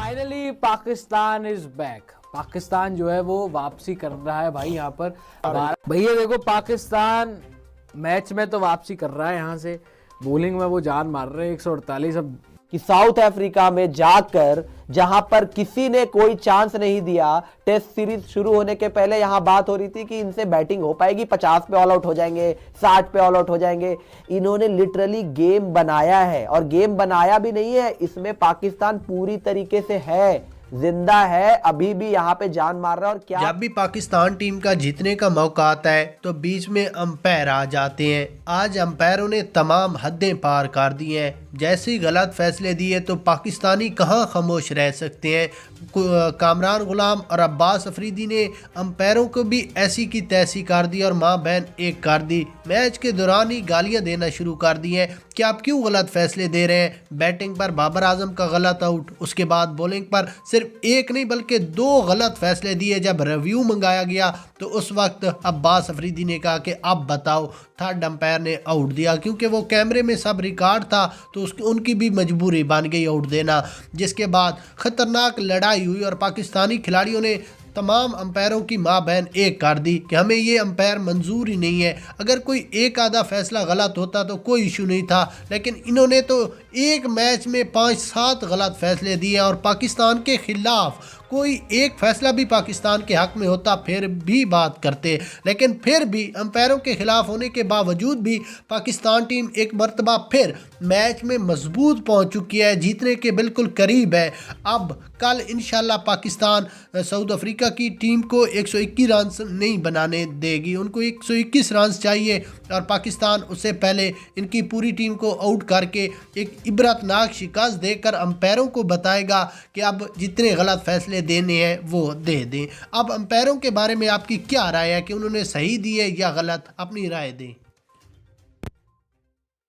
Finally Pakistan is back. Pakistan जो है वो वापसी कर रहा है भाई यहाँ पर। भैया देखो पाकिस्तान मैच में तो वापसी कर रहा है, यहाँ से बॉलिंग में वो जान मार रहे हैं 148। अब कि साउथ अफ्रीका में जाकर जहां पर किसी ने कोई चांस नहीं दिया, टेस्ट सीरीज शुरू होने के पहले यहां बात हो रही थी कि इनसे बैटिंग हो पाएगी, 50 पे ऑल आउट हो जाएंगे, 60 पे ऑल आउट हो जाएंगे। इन्होंने लिटरली गेम बनाया है, और गेम बनाया भी नहीं है, इसमें पाकिस्तान पूरी तरीके से है, जिंदा है, अभी भी यहाँ पे जान मार रहा है। और क्या जब भी पाकिस्तान टीम का जीतने का मौका आता है तो बीच में अंपायर आ जाते हैं। आज अंपायरों ने तमाम हदें पार कर दी हैं। जैसे ही गलत फैसले दिए तो पाकिस्तानी कहां खामोश रह सकते हैं। कामरान गुलाम और अब्बास अफरीदी ने अंपायरों को भी ऐसी की तैसी कर दी और माँ बहन एक कर दी। मैच के दौरान ही गालियां देना शुरू कर दी हैं कि आप क्यों गलत फैसले दे रहे हैं। बैटिंग पर बाबर आजम का गलत आउट, उसके बाद बॉलिंग पर सिर्फ एक नहीं बल्कि 2 गलत फैसले दिए। जब रिव्यू मंगाया गया तो उस वक्त अब्बास अफरीदी ने कहा कि अब बताओ, थर्ड अंपायर ने आउट दिया, क्योंकि वो कैमरे में सब रिकॉर्ड था तो उनकी भी मजबूरी बन गई आउट देना। जिसके बाद खतरनाक लड़ाई हुई और पाकिस्तानी खिलाड़ियों ने तमाम अंपायरों की माँ बहन एक कर दी कि हमें ये अंपायर मंजूर ही नहीं है। अगर कोई एक आधा फैसला गलत होता तो कोई इशू नहीं था, लेकिन इन्होंने तो एक मैच में 5-7 गलत फैसले दिए और पाकिस्तान के खिलाफ कोई एक फैसला भी पाकिस्तान के हक में होता फिर भी बात करते। लेकिन फिर भी अंपायरों के खिलाफ होने के बावजूद भी पाकिस्तान टीम एक मरतबा फिर मैच में मजबूत पहुंच चुकी है, जीतने के बिल्कुल करीब है। अब कल इंशाल्लाह पाकिस्तान साउथ अफ्रीका की टीम को 121 रन नहीं बनाने देगी, उनको 121 रन चाहिए और पाकिस्तान उससे पहले इनकी पूरी टीम को आउट करके एक इबरतनाक शिकस्त देकर अंपायरों को बताएगा कि अब जितने गलत फैसले देने हैं वो दे दें। अब अंपायरों के बारे में आपकी क्या राय है कि उन्होंने सही दिए या गलत? अपनी राय दें।